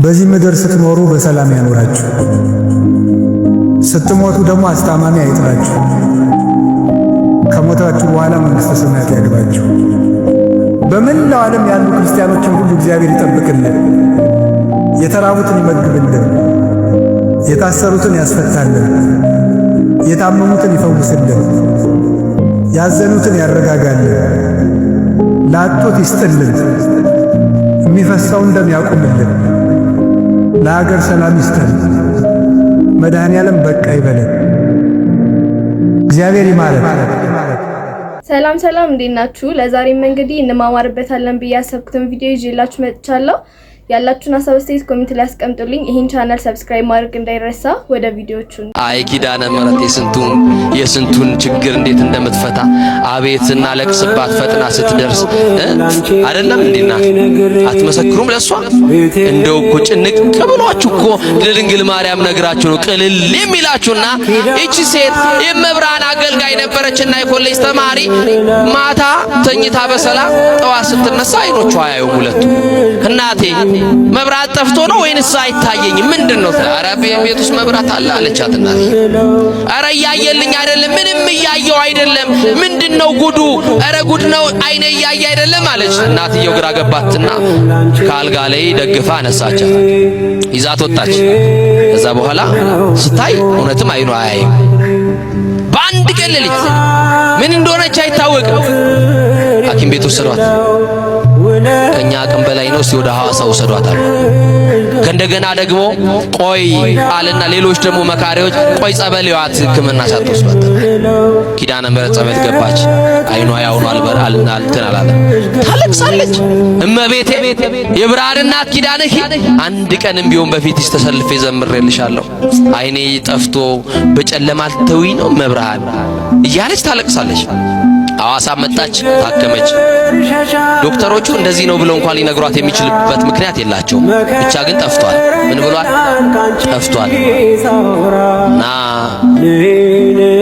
በዚህ ምድር ስትኖሩ በሰላም ያኖራችሁ፣ ስትሞቱ ደግሞ አስታማሚ አይጥላችሁ፣ ከሞታችሁ በኋላ መንግሥተ ሰማያት ያግባችሁ። በመላው ዓለም ያሉ ክርስቲያኖችን ሁሉ እግዚአብሔር ይጠብቅልን፣ የተራቡትን ይመግብልን፣ የታሰሩትን ያስፈታልን፣ የታመሙትን ይፈውስልን፣ ያዘኑትን ያረጋጋልን፣ ላጡት ይስጥልን፣ የሚፈሳውን ደም ያቁምልን፣ ለሀገር ሰላም ይስጠን። መድኃኔዓለም በቃ ይበለን። እግዚአብሔር ይማረን። ሰላም ሰላም፣ እንዴት ናችሁ? ለዛሬም እንግዲህ እንማማርበታለን ብዬ ያሰብኩትን ቪዲዮ ይዤላችሁ መጥቻለሁ። ያላችሁን ሀሳብ አስተያየት ኮሜንት ላይ አስቀምጡልኝ። ይሄን ቻናል ሰብስክራይብ ማድረግ እንዳይረሳ። ወደ ቪዲዮቹ አይ ኪዳነ ምሕረት የስንቱን ችግር እንዴት እንደምትፈታ አቤት እናለቅስባት ፈጥና ስትደርስ አይደለም እንዴና አትመሰክሩም ለሷ? እንደው እኮ ጭንቅ ብሏችሁ እኮ ለድንግል ማርያም ነግራችሁ ነው ቅልል የሚላችሁና እቺ ሴት የመብራን አገልጋይ ነበረችና የኮሌጅ ተማሪ ማታ ተኝታ በሰላም ጠዋት ስትነሳ አይኖቿ አያዩም ሁለቱ። እናቴ መብራት ጠፍቶ ነው ወይንስ አይታየኝም? ምንድነው? ኧረ ቤት ውስጥ መብራት አለ አለቻት እናቴ። ኧረ እያየልኝ አይደለም፣ ምንም እያየው አይደለም። ምንድነው ጉዱ? ኧረ ጉድ ነው፣ አይኔ እያየ አይደለም አለች። እናትየው ግራ ገባትና ካልጋ ላይ ደግፋ አነሳቻት፣ ይዛት ወጣች። ከዛ በኋላ ስታይ እውነትም አይኗ አያይም። በአንድ ቀን ሌሊት ምን እንደሆነች አይታወቅም። ሐኪም ቤት ወሰዷት። ከኛ አቅም በላይ ነው፣ እስቲ ወደ ሐዋሳ ወሰዷት አሉ። ከእንደገና ደግሞ ቆይ አለና ሌሎች ደግሞ መካሪዎች ቆይ ጸበል ይዋት ሕክምና ሳትወስዷት ኪዳነ ምሕረት ጸበል ገባች። አይኗ ያውኑ አልበራልና እንትን አላለ። ታለቅሳለች። እመቤቴ የብርሃን እናት ኪዳነ አንድ ቀንም ቢሆን በፊትሽ ተሰልፌ ዘምሬልሻለሁ፣ አይኔ ጠፍቶ በጨለማ አልተውኝ ነው መብርሃን እያለች ታለቅሳለች። ሐዋሳ መጣች፣ ታከመች። ዶክተሮቹ እንደዚህ ነው ብለው እንኳን ሊነግሯት የሚችልበት ምክንያት የላቸውም። ብቻ ግን ጠፍቷል። ምን ብሏል? ጠፍቷል። እና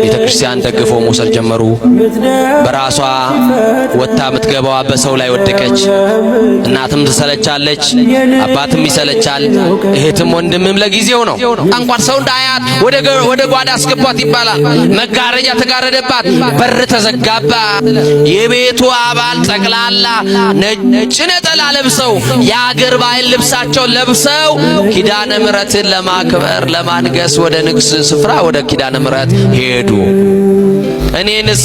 ቤተክርስቲያን ደግፈው መውሰድ ጀመሩ። በራሷ ወጣ ምትገባዋ በሰው ላይ ወደቀች። እናትም ትሰለቻለች፣ አባትም ይሰለቻል፣ እህትም ወንድምም ለጊዜው ነው። እንኳን ሰው እንዳያት ወደ ጓዳ አስገቧት ይባላል። መጋረጃ ተጋረደባት፣ በር ተዘጋባት። የቤቱ አባል ጠቅላላ ነጭ ነጠላ ለብሰው የአገር ባህል ልብሳቸውን ለብሰው ኪዳነ ምሕረትን ለማክበር ለማንገስ ወደ ንግስ ስፍራ ወደ ኪዳነ ምሕረት ሄዱ። እኔንስ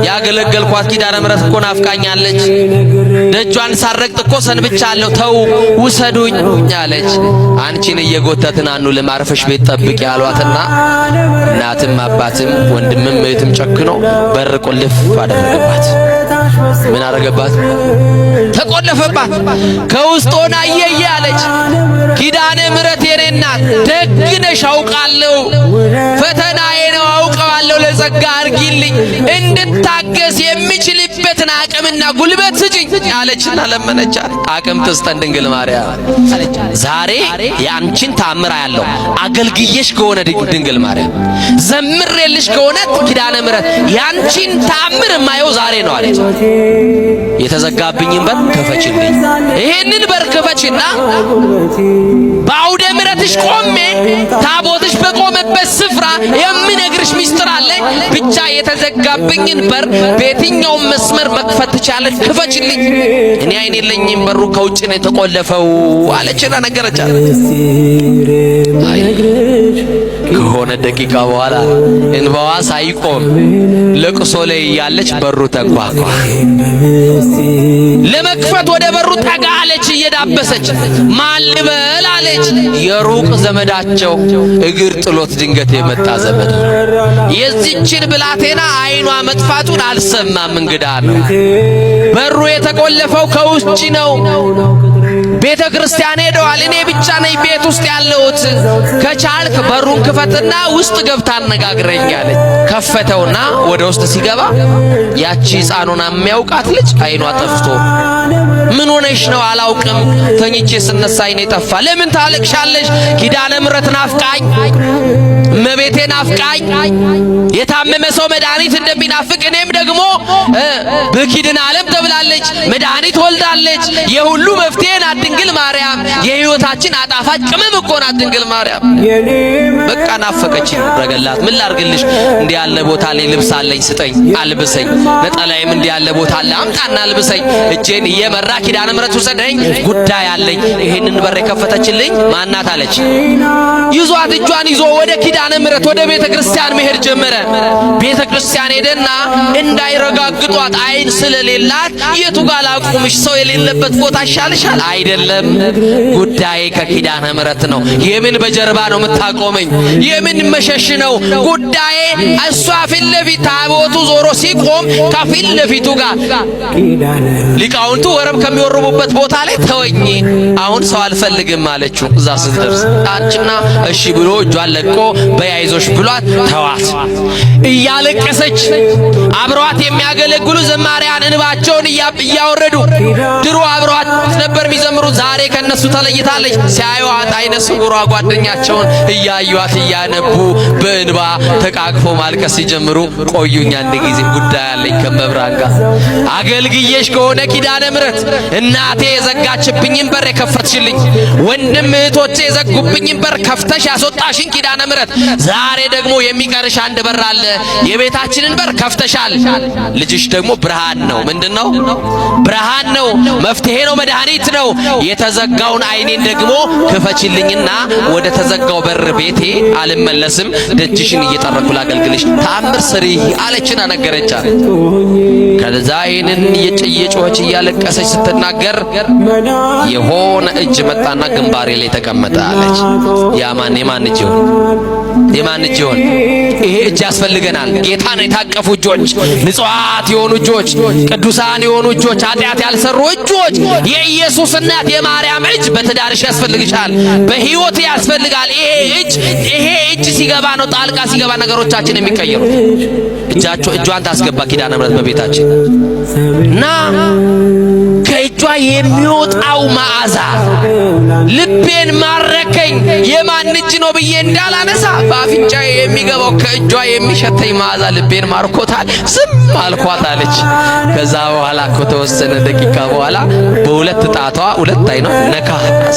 ያገለገልኳት ኪዳነ ምሕረት እኮ ናፍቃኛለች፣ ደጇን ሳረግጥ እኮ ሰንብቻለሁ፣ ተው ውሰዱኝ አለች። አንቺን እየጎተትን አኑ ለማርፈሽ ቤት ጠብቂ ያሏትና እናትም አባትም ወንድምም እህትም ጨክኖ በር ቁልፍ አደረገባት። ምን አደረገባት? ተቆለፈባት። ከውስጥ ሆና እየየ አለች። ኪዳነ ምሕረት የኔ እናት ደግ ነሽ አውቃለሁ፣ ፈተናዬ ነው አውቀዋለሁ፣ ለጸጋ አርጊልኝ፣ እንድታገስ የሚችልበትን አቅምና ጉልበት ስጪኝ አለችና ለመነቻት። አቅም ትስጠን ድንግል ማርያም። ዛሬ ያንቺን ታምራ ያለው አገልግዬሽ ከሆነ ድንግል ማርያም ዘምሬልሽ ከሆነ ኪዳነ ምሕረት ያንቺን ታምር ማየው ዛሬ ነው አለች። የተዘጋብኝን በር ክፈችልኝ፣ ይሄንን በር ክፈችና በአውደ ምሕረትሽ ቆሜ ታቦትሽ በቆመበት ስፍራ የምነግርሽ ሚስጥር አለ። ብቻ የተዘጋብኝን በር በየትኛውም መስመር መክፈት ትቻለሽ፣ ክፈችልኝ። እኔ አይኔ የለኝም፣ በሩ ከውጭ ነው የተቆለፈው አለችና ነገረቻት። ከሆነ ደቂቃ በኋላ እንባዋ ሳይቆም ለቅሶ ላይ ያለች በሩ ተንኳኳ። ለመክፈት ወደ በሩ ጠጋ አለች እየዳበሰች። ማን ልበል አለች። የሩቅ ዘመዳቸው እግር ጥሎት ድንገት የመጣ ዘመድ ነው። የዚችን ብላቴና አይኗ መጥፋቱን አልሰማም፣ እንግዳ ነው። በሩ የተቆለፈው ከውጭ ነው። ቤተ ክርስቲያን ሄደዋል። እኔ ብቻ ነኝ ቤት ውስጥ ያለሁት፣ ከቻልክ በሩን ክፈትና ውስጥ ገብታ አነጋግረኝ አለች። ከፈተውና ወደ ውስጥ ሲገባ ያቺ ሕፃኑን የሚያውቃት ልጅ አይኗ ጠፍቶ ምን ሆነሽ ነው? አላውቅም፣ ተኝቼ ስነሳ አይኔ ጠፋ። ለምን ታለቅሻለሽ? ኪዳነ ምሕረት ናፍቃኝ፣ እመቤቴ ናፍቃኝ። የታመመ ሰው መድኃኒት እንደሚናፍቅ እኔም ደግሞ በኪድን ዓለም ተብላለች፣ መድኃኒት ወልዳለች። የሁሉ መፍትሄን ድንግል ማርያም የሕይወታችን አጣፋጭ ቅመም እኮ ናት ድንግል ማርያም። በቃ ናፈቀችኝ ረገላት ምን ላርግልሽ እንዲህ ያለ ቦታ ላይ ልብስ አለኝ ስጠኝ አልብሰኝ፣ ነጠላይም እንዲህ ያለ ቦታ አለ አምጣና አልብሰኝ፣ እጄን እየመራ ኪዳነ ምሕረት ውሰደኝ ጉዳይ አለኝ። ይሄንን በር የከፈተችልኝ ማናት አለች። ይዟት እጇን ይዞ ወደ ኪዳነ ምሕረት ወደ ቤተ ክርስቲያን መሄድ ጀመረ። ቤተ ክርስቲያን ሄደና እንዳይረጋግጧት አይን ስለሌላት የቱ ጋር ላቁምሽ ሰው የሌለበት ቦታ ይሻልሻል? አይደለም ጉዳይ ከኪዳነ ምሕረት ነው። የምን በጀርባ ነው የምታቆመኝ? የምን መሸሽ ነው ጉዳዬ? እሷ ፊት ለፊት ታቦቱ ዞሮ ሲቆም ከፊት ለፊቱ ጋር ሊቃውንቱ ወረብ ከሚወርቡበት ቦታ ላይ ተወኝ አሁን ሰው አልፈልግም አለችው። እዛ ስትደርስ አንቺና እሺ ብሎ እጇን ለቆ በያይዞሽ ብሏት ተዋት። እያለቀሰች አብረዋት የሚያገለግሉ ዘማሪያን እንባቸውን እያወረዱ ድሮ አብረዋት ነበር የሚዘምሩት። ዛሬ ከነሱ ተለይታለች። ሲያዩዋት አይነ ስውሯ ጓደኛቸውን እያዩዋት እያነቡ በእንባ ተቃቅፎ ማልቀስ ሲጀምሩ ቆዩኝ አንድ ጊዜ ጉዳይ አለኝ ከመብራን ጋር አገልግዬሽ ከሆነ ኪዳነ ምሕረት እናቴ የዘጋችብኝን በር የከፈትሽልኝ፣ ወንድም እህቶቼ የዘጉብኝን በር ከፍተሽ ያስወጣሽን ኪዳነ ምሕረት ዛሬ ደግሞ የሚቀርሽ አንድ በር አለ። የቤታችንን በር ከፍተሻል። ልጅሽ ደግሞ ብርሃን ነው። ምንድነው? ብርሃን ነው፣ መፍትሄ ነው፣ መድኃኒት ነው። የተዘጋውን አይኔን ደግሞ ክፈችልኝና ወደ ተዘጋው በር ቤቴ አልመለስም፣ ደጅሽን እየጠረኩ ላገልግልሽ፣ ተአምር ስሪ አለችና ነገረቻት። ከዛ ይህንን እየጮኸች እያለቀሰች ስትናገር የሆነ እጅ መጣና ግንባሬ ላይ ተቀመጠ አለች። የማን እጅ ይሆን? የማን እጅ ይሆን? ይሄ እጅ ያስፈልገናል። ጌታን የታቀፉ እጆች፣ ንጹሃት የሆኑ እጆች፣ ቅዱሳን የሆኑ እጆች፣ ኃጢአት ያልሰሩ እጆች። የኢየሱስ እናት የማርያም እጅ በትዳርሽ ያስፈልግሻል፣ በሕይወት ያስፈልጋል። ይሄ እጅ ሲገባ ነው ጣልቃ ሲገባ ነገሮቻችን የሚቀየሩት። እጇን ታስገባ ኪዳነ ምሕረት በቤታችን እና ከእጇ የሚወጣው መዓዛ ልቤን ማረከኝ። የማን እጅ ነው ብዬ እንዳላነሳ በአፍንጫዬ የሚገባው ከእጇ የሚሸተኝ መዓዛ ልቤን ማርኮታል። ዝም አልኳት አለች። ከዛ በኋላ ከተወሰነ ደቂቃ በኋላ በሁለት ጣቷ ሁለት አይኗ ነካ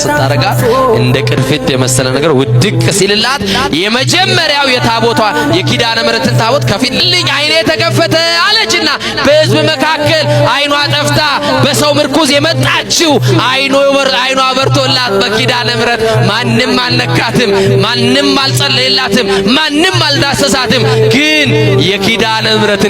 ስታረጋት እንደ ቅርፊት የመሰለ ነገር ውድቅ ሲልላት የመጀመሪያው የታቦቷ የኪዳነ ምሕረትን ታቦት ከፊት ልኝ አይኔ ተከፈተ አለችና በሕዝብ መካከል አይኗ ጠፍታ በሰው ምርኩዝ የመጣችው አይኗ በርቶላት በኪዳነ ምሕረት ማንም አልነካትም፣ ማንም አልጸለየላትም፣ ማንም አልዳሰሳትም። ግን የኪዳነ ምሕረት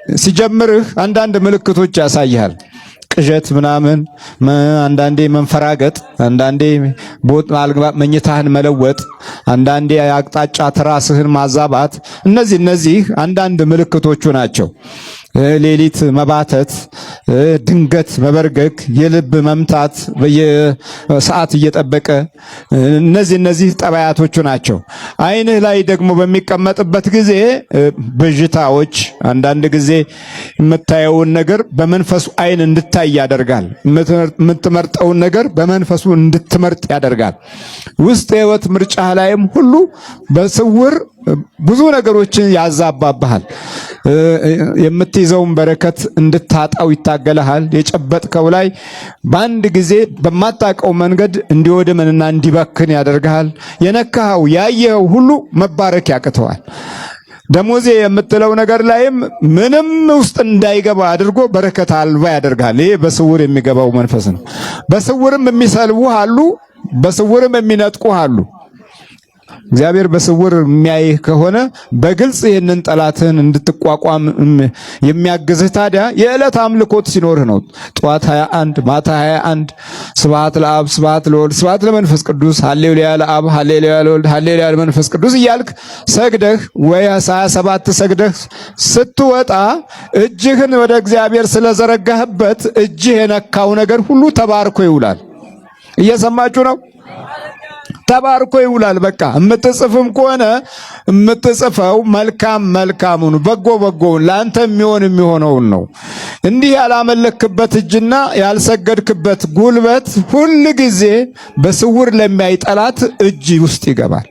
ሲጀምርህ አንዳንድ ምልክቶች ያሳያል። ቅዠት ምናምን፣ አንዳንዴ መንፈራገጥ፣ አንዳንዴ መኝታህን መለወጥ፣ አንዳንዴ አቅጣጫ ትራስህን ማዛባት፣ እነዚህ አንዳንድ ምልክቶቹ ናቸው። ሌሊት መባተት፣ ድንገት መበርገግ፣ የልብ መምታት በየሰዓት እየጠበቀ እነዚህ ጠባያቶቹ ናቸው። ዓይንህ ላይ ደግሞ በሚቀመጥበት ጊዜ ብዥታዎች፣ አንዳንድ ጊዜ የምታየውን ነገር በመንፈሱ ዓይን እንድታይ ያደርጋል። የምትመርጠውን ነገር በመንፈሱ እንድትመርጥ ያደርጋል። ውስጥ የህይወት ምርጫህ ላይም ሁሉ በስውር ብዙ ነገሮችን ያዛባብሃል። የምትይዘውን በረከት እንድታጣው ይታገልሃል። የጨበጥከው ላይ በአንድ ጊዜ በማታውቀው መንገድ እንዲወድምና እንዲበክን ያደርግሃል። የነካኸው ያየኸው ሁሉ መባረክ ያቅተዋል። ደሞዜ የምትለው ነገር ላይም ምንም ውስጥ እንዳይገባ አድርጎ በረከት አልባ ያደርጋል። ይሄ በስውር የሚገባው መንፈስ ነው። በስውርም የሚሰልቡ አሉ፣ በስውርም የሚነጥቁ አሉ። እግዚአብሔር በስውር የሚያይህ ከሆነ በግልጽ ይህንን ጠላትህን እንድትቋቋም የሚያግዝህ ታዲያ የዕለት አምልኮት ሲኖርህ ነው። ጠዋት 21 ማታ 21 ስብሐት ለአብ ስብሐት ለወልድ ስብሐት ለመንፈስ ቅዱስ ሃሌሉያ ለአብ ሃሌሉያ ለወልድ ሃሌሉያ ለመንፈስ ቅዱስ እያልክ ሰግደህ ወይ 27 ሰግደህ ስትወጣ እጅህን ወደ እግዚአብሔር ስለዘረጋህበት እጅህ የነካው ነገር ሁሉ ተባርኮ ይውላል። እየሰማችሁ ነው? ተባርኮ ይውላል። በቃ የምትጽፍም ከሆነ የምትጽፈው መልካሙን በጎውን ለአንተ የሚሆነውን ነው። እንዲህ ያላመለክበት እጅና ያልሰገድክበት ጉልበት ሁል ጊዜ በስውር ለሚያይ ጠላት እጅ ውስጥ ይገባል።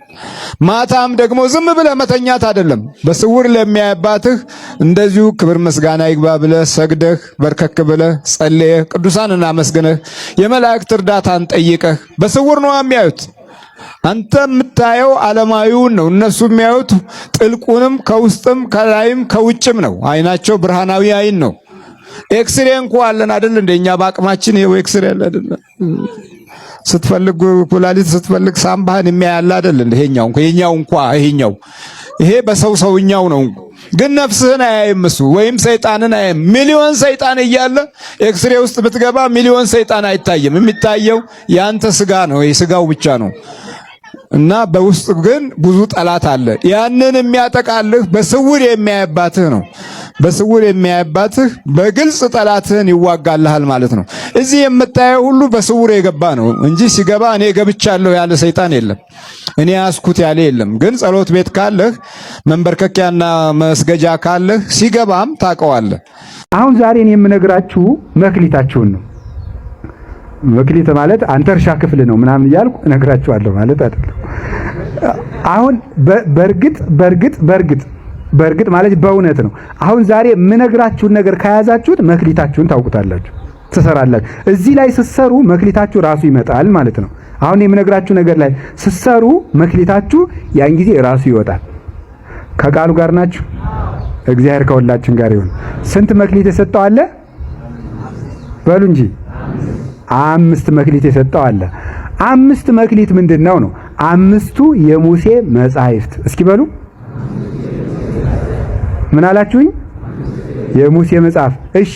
ማታም ደግሞ ዝም ብለህ መተኛት አይደለም። በስውር ለሚያይባትህ እንደዚሁ ክብር ምስጋና ይግባ ብለህ ሰግደህ በርከክ ብለህ ጸልየህ ቅዱሳንን አመስግነህ የመላእክት እርዳታን ጠይቀህ በስውር ነው የሚያዩት። አንተ የምታየው ዓለማዊውን ነው። እነሱ የሚያዩት ጥልቁንም ከውስጥም ከላይም ከውጭም ነው። አይናቸው ብርሃናዊ አይን ነው። ኤክስሬ እንኳን አለን አይደል? እንደኛ በአቅማችን ይሄው ኤክስሬ አለ አይደል? ስትፈልግ ኩላሊት ስትፈልግ ሳምባህን የሚያያል አይደል? ይሄኛው ይሄ በሰውኛው ነው። ግን ነፍስህን አያይም እሱ፣ ወይም ሰይጣንን አያይም። ሚሊዮን ሰይጣን እያለ ኤክስሬ ውስጥ ብትገባ ሚሊዮን ሰይጣን አይታይም። የሚታየው ያንተ ስጋ ነው፣ ስጋው ብቻ ነው። እና በውስጥ ግን ብዙ ጠላት አለ። ያንን የሚያጠቃልህ በስውር የሚያይባትህ ነው። በስውር የሚያይባትህ በግልጽ ጠላትህን ይዋጋልሃል ማለት ነው። እዚህ የምታየው ሁሉ በስውር የገባ ነው እንጂ ሲገባ እኔ ገብቻለሁ ያለ ሰይጣን የለም። እኔ ያስኩት ያለ የለም። ግን ጸሎት ቤት ካለህ መንበርከኪያና መስገጃ ካለህ ሲገባም ታውቀዋለህ። አሁን ዛሬ እኔ የምነግራችሁ መክሊታችሁን ነው። መክሊት ማለት አንተ እርሻ ክፍል ነው ምናምን እያልኩ እነግራችኋለሁ ማለት አይደለም። አሁን በእርግጥ ማለት በእውነት ነው። አሁን ዛሬ የምነግራችሁን ነገር ከያዛችሁት መክሊታችሁን ታውቁታላችሁ፣ ትሰራላችሁ። እዚህ ላይ ስትሰሩ መክሊታችሁ ራሱ ይመጣል ማለት ነው። አሁን የምነግራችሁ ነገር ላይ ስትሰሩ መክሊታችሁ ያን ጊዜ ራሱ ይወጣል። ከቃሉ ጋር ናችሁ? እግዚአብሔር ከሁላችን ጋር ይሁን። ስንት መክሊት የሰጠው አለ? በሉ እንጂ 5 መክሊት የሰጠው አለ። 5 መክሊት ምንድነው ነው? 5ቱ የሙሴ መጻሕፍት። እስኪ በሉ ምን አላችሁኝ? የሙሴ መጽሐፍ። እሺ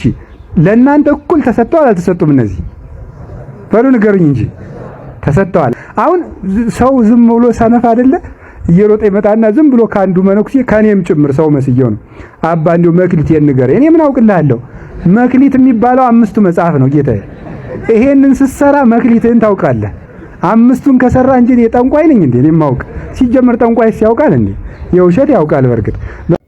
ለእናንተ እኩል ተሰጥቷል አልተሰጡም? እነዚህ በሉ ንገሩኝ እንጂ ተሰጥቷል። አሁን ሰው ዝም ብሎ ሰነፍ አይደለ? እየሮጠ ይመጣና ዝም ብሎ ካንዱ መነኩሴ ከኔም ጭምር ሰው መስየው ነው አባ እንዲው መክሊቴን ንገረኝ። እኔ ምን አውቅልሃለሁ? መክሊት የሚባለው 5ቱ መጽሐፍ ነው ጌታዬ። ይሄንን ስትሰራ መክሊትህን ታውቃለህ። 5ቱን ከሰራ እንጂ እኔ ጠንቋይ ነኝ እንዴ? እኔ ማውቅ ሲጀመር ጠንቋይስ ያውቃል እንዴ? የውሸት ያውቃል። በርግጥ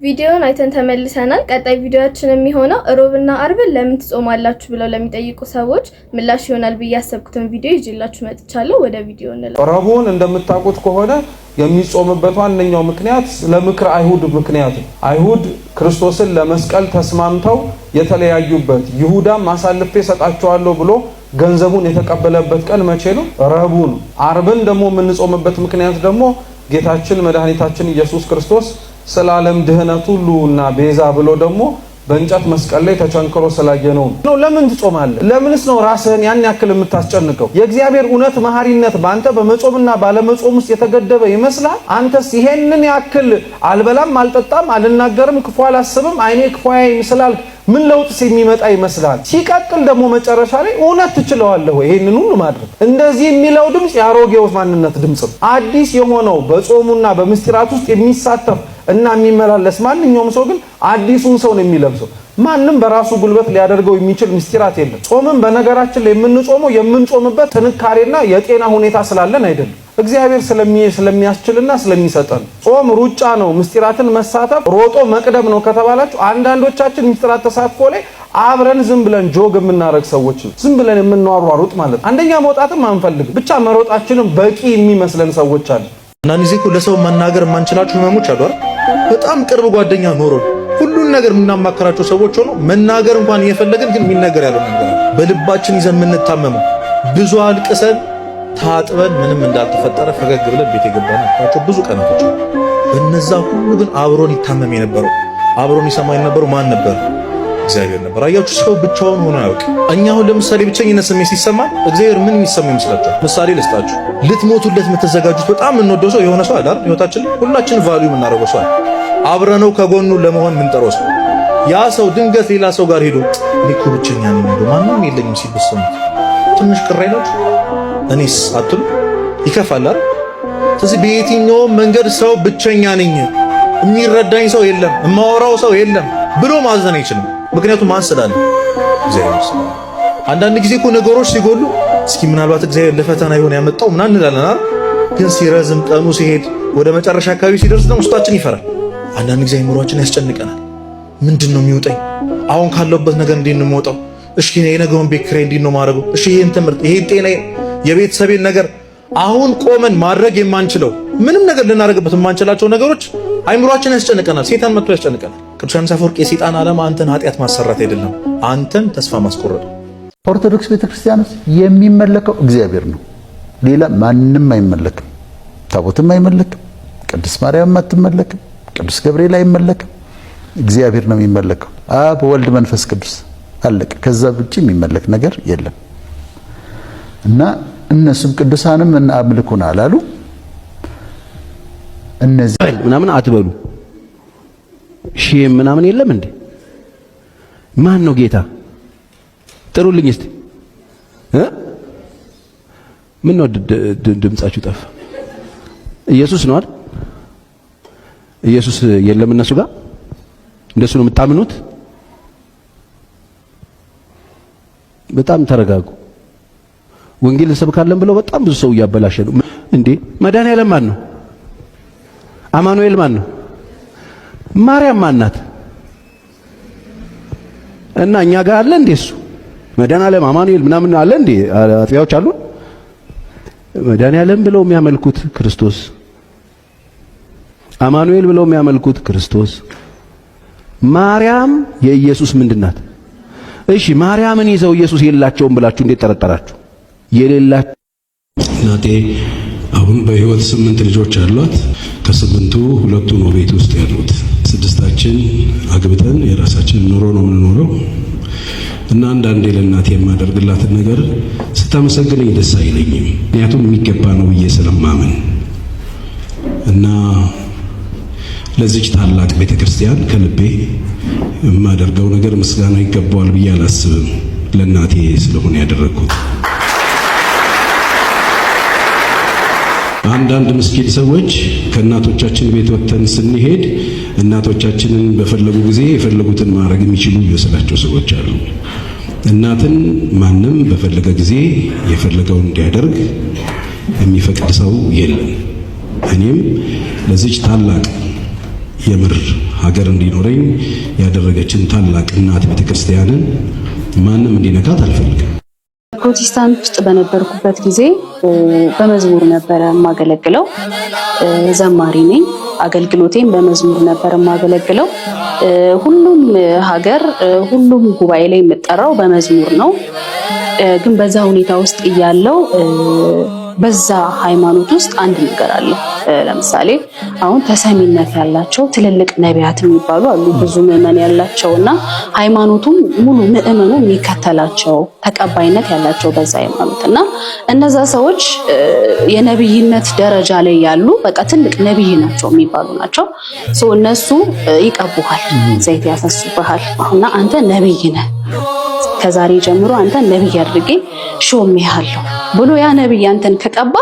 ቪዲዮን አይተን ተመልሰናል። ቀጣይ ቪዲዮአችን የሚሆነው ሮብና አርብን ለምን ትጾማላችሁ ብለው ለሚጠይቁ ሰዎች ምላሽ ይሆናል ብዬ ያሰብኩትን ቪዲዮ ይዤላችሁ መጥቻለሁ። ወደ ቪዲዮ እንላለን። ረቡዕን እንደምታውቁት ከሆነ የሚጾምበት ዋነኛው ምክንያት ለምክር አይሁድ ምክንያት ነው። አይሁድ ክርስቶስን ለመስቀል ተስማምተው የተለያዩበት፣ ይሁዳም አሳልፌ ሰጣቸዋለሁ ብሎ ገንዘቡን የተቀበለበት ቀን መቼ ነው? ረቡዕ ነው። አርብን ደግሞ የምንጾምበት ምክንያት ደግሞ ጌታችን መድኃኒታችን ኢየሱስ ክርስቶስ ስለ ዓለም ድህነት ሁሉና ቤዛ ብሎ ደግሞ በእንጨት መስቀል ላይ ተቸንክሮ ስላየነው ነው። ለምን ትጾማለህ? ለምንስ ነው ራስህን ያን ያክል የምታስጨንቀው? የእግዚአብሔር እውነት መሐሪነት በአንተ በመጾምና ባለመጾም ውስጥ የተገደበ ይመስላል? አንተስ ይሄንን ያክል አልበላም፣ አልጠጣም፣ አልናገርም፣ ክፉ አላስብም፣ አይኔ ክፉ ያይም ስላልክ ምን ለውጥስ የሚመጣ ይመስላል? ሲቀጥል ደግሞ መጨረሻ ላይ እውነት ትችለዋለህ ወይ ይሄንን ሁሉ ማድረግ? እንደዚህ የሚለው ድምጽ የአሮጌው ማንነት ድምጽ ነው። አዲስ የሆነው በጾሙና በምስጢራት ውስጥ የሚሳተፍ እና የሚመላለስ ማንኛውም ሰው ግን አዲሱን ሰው ነው የሚለብሰው። ማንም በራሱ ጉልበት ሊያደርገው የሚችል ምስጢራት የለም። ጾምም በነገራችን ላይ የምንጾመው የምንጾምበት ጥንካሬና የጤና ሁኔታ ስላለን አይደለም፣ እግዚአብሔር ስለሚያስችልና ስለሚሰጠን። ጾም ሩጫ ነው፣ ምስጢራትን መሳተፍ ሮጦ መቅደም ነው ከተባላችሁ አንዳንዶቻችን ምስጢራት ተሳትፎ ላይ አብረን ዝም ብለን ጆግ የምናረግ ሰዎች ነው። ዝም ብለን የምንሯሯሩጥ ማለት አንደኛ መውጣትም አንፈልግም፣ ብቻ መሮጣችንም በቂ የሚመስለን ሰዎች አሉ። እና እዚህ እኮ ለሰው መናገር የማንችላቸው ህመሞች አሉ አይደል? በጣም ቅርብ ጓደኛ ኖሮን ሁሉን ነገር የምናማከራቸው ሰዎች ሆኖ መናገር እንኳን እየፈለግን ግን የሚነገር ያለው ነገር በልባችን ይዘን የምንታመመው ብዙ አልቅሰን ታጥበን ምንም እንዳልተፈጠረ ፈገግ ብለን ቤት የገባናቸው ብዙ ቀናቶች። በእነዛ ሁሉ ግን አብሮን ይታመም የነበረው አብሮን ይሰማ የነበረው ማን ነበር? እግዚአብሔር ነበር። አያችሁ፣ ሰው ብቻውን ሆኖ ያውቅ። እኛ አሁን ለምሳሌ ብቸኝነት ስሜት ሲሰማን እግዚአብሔር ምን የሚሰማ ይመስላችኋል? ምሳሌ ልስጣችሁ። ልትሞቱለት የምትዘጋጁት በጣም የምንወደው ሰው የሆነ ሰው አለ አይደል? ህይወታችን ሁላችን ቫልዩ የምናደርገው ሰው አለ። አብረነው ከጎኑ ለመሆን የምንጠራው ሰው። ያ ሰው ድንገት ሌላ ሰው ጋር ሄዶ እኔ እኮ ብቸኛ ነኝ እንደው ማንም የለኝም ሲል ብትሰሙት ትንሽ ቅር አይላችሁ? እኔስ አትሉ? ይከፋል አይደል? ስለዚህ በየትኛውም መንገድ ሰው ብቸኛ ነኝ፣ የሚረዳኝ ሰው የለም፣ የማወራው ሰው የለም ብሎ ማዘን አይችልም። ምክንያቱም ማን ስላለ? እግዚአብሔር ስላለ። አንዳንድ ጊዜ እኮ ነገሮች ሲጎሉ እስኪ ምናልባት እግዚአብሔር ለፈተና ይሆን ያመጣው ምናምን እንላለን አይደል? ግን ሲረዝም ቀኑ ሲሄድ ወደ መጨረሻ አካባቢ ሲደርስ ደግሞ ውስጣችን ይፈራል። አንዳንድ ጊዜ አይምሮአችን ያስጨንቀናል። ምንድነው የሚውጠኝ? አሁን ካለውበት ነገር እንዴት ነው የምወጣው? እሺ የነገውን ቤት ኪራይ እንዴት ነው ማድረገው? እሺ ይሄን ትምህርት፣ ይሄን ጤና፣ የቤተሰቤን ነገር አሁን ቆመን ማድረግ የማንችለው ምንም ነገር ልናደርግበት የማንችላቸው ነገሮች አይምሮአችን ያስጨንቀናል። ሰይጣን መጥቶ ያስጨንቀናል። ቅዱስ ዮሐንስ አፈወርቅ የሰይጣን ዓላማ አንተን ኃጢአት ማሰራት አይደለም፣ አንተን ተስፋ ማስቆረጥ። ኦርቶዶክስ ቤተክርስቲያን ውስጥ የሚመለከው እግዚአብሔር ነው፣ ሌላ ማንም አይመለክም። ታቦትም አይመለክም፣ ቅድስት ማርያም አትመለክም፣ ቅዱስ ገብርኤል አይመለክም። እግዚአብሔር ነው የሚመለከው፣ አብ ወልድ መንፈስ ቅዱስ አለቀ። ከዛ ውጪ የሚመለክ ነገር የለም። እና እነሱም ቅዱሳንም አምልኩና አላሉ። እነዚህ ምናምን አትበሉ። ሺህም ምናምን የለም እንዴ? ማን ነው ጌታ? ጥሩልኝ እስቲ። ምን ነው ድምጻችሁ ጠፋ? ኢየሱስ ነው አይደል? ኢየሱስ የለም እነሱ ጋር። እንደሱ ነው የምታምኑት? በጣም ተረጋጉ። ወንጌል እንሰብካለን ብለው በጣም ብዙ ሰው እያበላሸ ነው እንዴ። መድኃኒዓለም ማን ነው? አማኑኤል ማን ነው? ማርያም ማን ናት? እና እኛ ጋር አለ እንዴ እሱ? መድኃኒዓለም አማኑኤል ምናምን አለ እንዴ? አጥቢያዎች አሉ። መድኃኒዓለም ብለው የሚያመልኩት ክርስቶስ፣ አማኑኤል ብለው የሚያመልኩት ክርስቶስ። ማርያም የኢየሱስ ምንድን ናት? እሺ ማርያምን ይዘው ኢየሱስ የላቸውም ብላችሁ እንዴት ጠረጠራችሁ? የሌላቸው እናቴ አሁን በህይወት 8 ልጆች አሏት። ከ8ቱ 2ቱ ነው ቤት ውስጥ ያሉት። 6ታችን አግብተን የራሳችን ኑሮ ነው የምንኖረው እና አንዳንዴ ለእናቴ የማደርግላትን ነገር ስታመሰግነኝ ደስ አይለኝም። ምክንያቱም የሚገባ ነው ብዬ ስለማምን እና ለዚች ታላቅ ቤተክርስቲያን ከልቤ የማደርገው ነገር ምስጋና ይገባዋል ብዬ አላስብም። ለእናቴ ስለሆነ ያደረግኩት። አንዳንድ ምስኪን ሰዎች ከእናቶቻችን ቤት ወጥተን ስንሄድ እናቶቻችንን በፈለጉ ጊዜ የፈለጉትን ማድረግ የሚችሉ ይመስላቸው ሰዎች አሉ። እናትን ማንም በፈለገ ጊዜ የፈለገውን እንዲያደርግ የሚፈቅድ ሰው የለም። እኔም ለዚች ታላቅ የምር ሀገር እንዲኖረኝ ያደረገችን ታላቅ እናት ቤተክርስቲያንን ማንም እንዲነካት አልፈልግም። ፕሮቴስታንት ውስጥ በነበርኩበት ጊዜ በመዝሙር ነበረ የማገለግለው። ዘማሪ ነኝ። አገልግሎቴም በመዝሙር ነበር የማገለግለው። ሁሉም ሀገር፣ ሁሉም ጉባኤ ላይ የምጠራው በመዝሙር ነው። ግን በዛ ሁኔታ ውስጥ እያለው በዛ ሃይማኖት ውስጥ አንድ ነገር አለ። ለምሳሌ አሁን ተሰሚነት ያላቸው ትልልቅ ነቢያት የሚባሉ አሉ፣ ብዙ ምዕመን ያላቸውና ሃይማኖቱም ሙሉ ምዕመኑ የሚከተላቸው ተቀባይነት ያላቸው በዛ ሃይማኖትና እነዛ ሰዎች የነብይነት ደረጃ ላይ ያሉ በቃ ትልቅ ነብይ ናቸው የሚባሉ ናቸው። እነሱ ይቀቡሃል፣ ዘይት ያፈሱብሃል። አሁንና አንተ ነብይ ነህ፣ ከዛሬ ጀምሮ አንተ ነብይ አድርጌ ሾሜሃለሁ ብሎ ያ ነብይ አንተን ከቀባ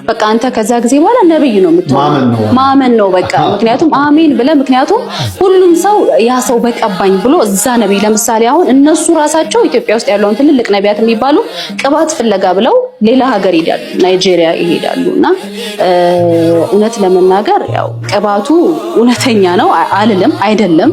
በቃ አንተ ከዛ ጊዜ በኋላ ነብይ ነው የምትሆነው። ማመን ነው በቃ። ምክንያቱም አሜን ብለህ ምክንያቱም ሁሉም ሰው ያ ሰው በቀባኝ ብሎ እዛ ነብይ ለምሳሌ አሁን እነሱ ራሳቸው ኢትዮጵያ ውስጥ ያለውን ትልልቅ ነቢያት የሚባሉ ቅባት ፍለጋ ብለው ሌላ ሀገር ይሄዳሉ፣ ናይጄሪያ ይሄዳሉና እውነት ለመናገር ያው ቅባቱ እውነተኛ ነው አልልም አይደለም፣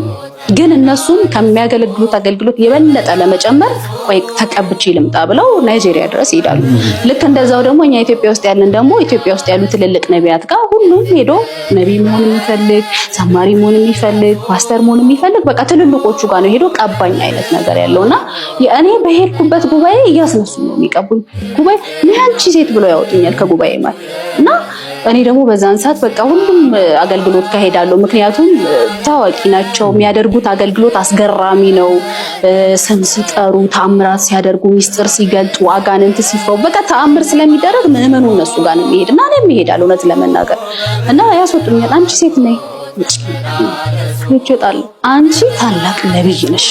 ግን እነሱም ከሚያገለግሉት አገልግሎት የበለጠ ለመጨመር ወይ ተቀብቼ ልምጣ ብለው ናይጄሪያ ድረስ ይሄዳሉ። ልክ እንደዛው ደግሞ እኛ ኢትዮጵያ ውስጥ ያለን ደግሞ ኢትዮጵያ ውስጥ ያሉ ትልልቅ ነቢያት ጋር ሁሉም ሄዶ ነቢይ መሆን የሚፈልግ ዘማሪ መሆን የሚፈልግ ፓስተር መሆን የሚፈልግ በቃ ትልልቆቹ ጋር ነው ሄዶ ቀባኝ አይነት ነገር ያለውና እኔ በሄድኩበት ጉባኤ እያስነሱ ነው የሚቀቡኝ። ጉባኤ አንቺ ሴት ብለው ያወጡኛል ከጉባኤ ማለት እና እኔ ደግሞ በዛን ሰዓት በቃ ሁሉም አገልግሎት ጋር ሄዳለሁ። ምክንያቱም ታዋቂ ናቸው፣ የሚያደርጉት አገልግሎት አስገራሚ ነው። ስም ሲጠሩ ተአምራት ሲያደርጉ ሚስጥር ሲገልጡ አጋንንት ሲፈው በቃ ተአምር ስለሚደረግ ምዕመኑ እነሱ ጋር ነው የሚሄድና እኔም እሄዳለሁ እውነት ለመናገር እና ያስወጡኛል። አንቺ ሴት ነይ ይወጣል። አንቺ ታላቅ ነብይ ነሽ፣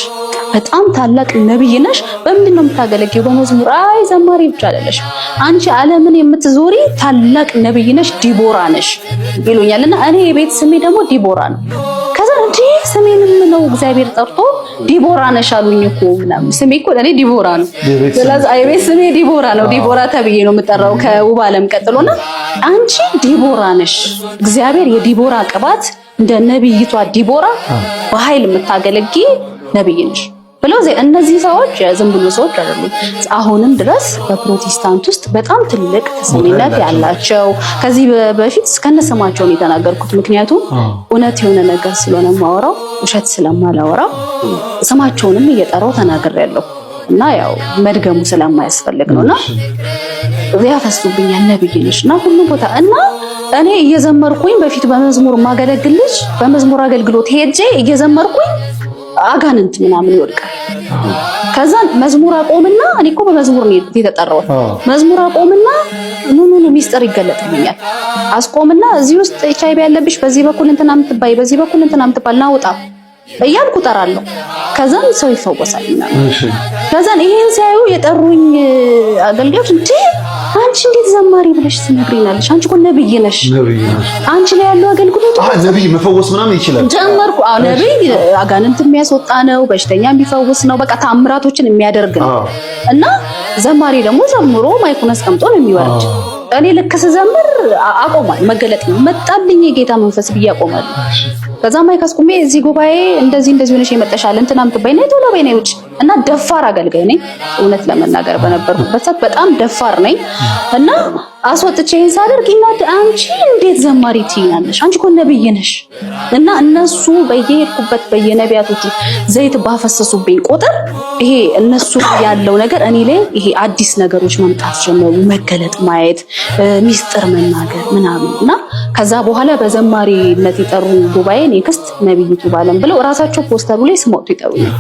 በጣም ታላቅ ነብይ ነሽ። በምንድን ነው የምታገለግዪው? በመዝሙር። አይ ዘማሪ ብቻ አይደለሽ፣ አንቺ ዓለምን የምትዞሪ ታላቅ ነብይ ነሽ፣ ዲቦራ ነሽ ይሉኛልና እኔ የቤት ስሜ ደግሞ ዲቦራ ነው። ከዛ እንዴ ስሜንም ነው እግዚአብሔር ጠርቶ ዲቦራ ነሽ አሉኝ እኮ ምናምን። ስሜ እኮ እኔ ዲቦራ ነው። ስለዚህ የቤት ስሜ ዲቦራ ነው። ዲቦራ ተብዬ ነው የምጠራው ከውብ ዓለም ቀጥሎና አንቺ ዲቦራ ነሽ፣ እግዚአብሔር የዲቦራ ቅባት እንደ ነብይቷ ዲቦራ በኃይል የምታገለግዪ ነብይ ነሽ ብለው እነዚህ ሰዎች ዝም ብሎ ሰዎች አይደሉም። አሁንም ድረስ በፕሮቴስታንት ውስጥ በጣም ትልቅ ተሰሚነት ያላቸው ከዚህ በፊት እስከነስማቸው ነው የተናገርኩት። ምክንያቱም እውነት የሆነ ነገር ስለሆነ ማወራው ውሸት ስለማላወራው ስማቸውንም እየጠራው ተናግሬያለሁ እና ያው መድገሙ ስለማያስፈልግ ነውና ያፈሱብኛል ነብይ ነሽና ሁሉ ቦታ እና እኔ እየዘመርኩኝ በፊት በመዝሙር ማገለግልሽ በመዝሙር አገልግሎት ሄጄ እየዘመርኩኝ አጋንንት ምናምን ይወድቃል። ከዛ መዝሙር አቆምና እኔ እኮ በመዝሙር ነው የተጠራው። መዝሙር አቆምና ኑ ሚስጥር ይገለጥልኛል። አስቆምና እዚህ ውስጥ ኤችአይቪ ያለብሽ በዚህ በኩል እንትና ምትባይ በዚህ በኩል እንትና ምትባል ናውጣ እያልኩ እጠራለሁ። ከዛን ሰው ይፈወሳል ምናምን። ከዛን ይሄን ሲያዩ የጠሩኝ አገልጋዮች እንዴ አንቺ እንዴት ዘማሪ ብለሽ ትነግሪናለሽ? አንቺ እኮ ነብይ ነሽ። አንቺ ላይ ያለው አገልግሎት ነብይ መፈወስ ምናምን ይችላል ጀመርኩ። ነብይ አጋንንት የሚያስወጣ ነው፣ በሽተኛ የሚፈውስ ነው፣ በቃ ታምራቶችን የሚያደርግ ነው። እና ዘማሪ ደግሞ ዘምሮ ማይኩን አስቀምጦ ነው የሚወርድ። እኔ ልክ ስዘምር አቆማል መገለጥ መጣልኝ የጌታ መንፈስ ብዬ አቆማለሁ። ከዛ ማይክ አስቆሜ እዚህ ጉባኤ እንደዚህ ሆነሽ የመጣሻል እንትናም ትባይና ቶሎ በይና ይውጭ እና ደፋር አገልጋይ ነኝ። እውነት ለመናገር በነበርኩበት ሰዓት በጣም ደፋር ነኝ እና አስወጥቼ ይሄን ሳደርግ ይናድ አንቺ እንዴት ዘማሪ ትይናለሽ? አንቺ እኮ ነብይ ነሽ። እና እነሱ በየሄድኩበት በየነቢያቶቹ ዘይት ባፈሰሱብኝ ቁጥር ይሄ እነሱ ያለው ነገር እኔ ላይ ይሄ አዲስ ነገሮች መምጣት ጀመሩ። መገለጥ ማየት፣ ሚስጥር መናገር ምናምን እና ከዛ በኋላ በዘማሪነት የጠሩ ጉባኤ ኔክስት ነብይቱ ባለም ብለው ራሳቸው ፖስተሩ ላይ ስሞቱ ይጠሩኛል።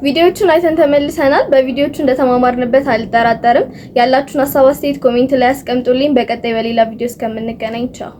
ቪዲዮቹን አይተን ተመልሰናል። በቪዲዮቹ እንደተማማርንበት አልጠራጠርም። ያላችሁን ሀሳብ አስተያየት ኮሜንት ላይ አስቀምጡልኝ። በቀጣይ በሌላ ቪዲዮ እስከምንገናኝ ቻው።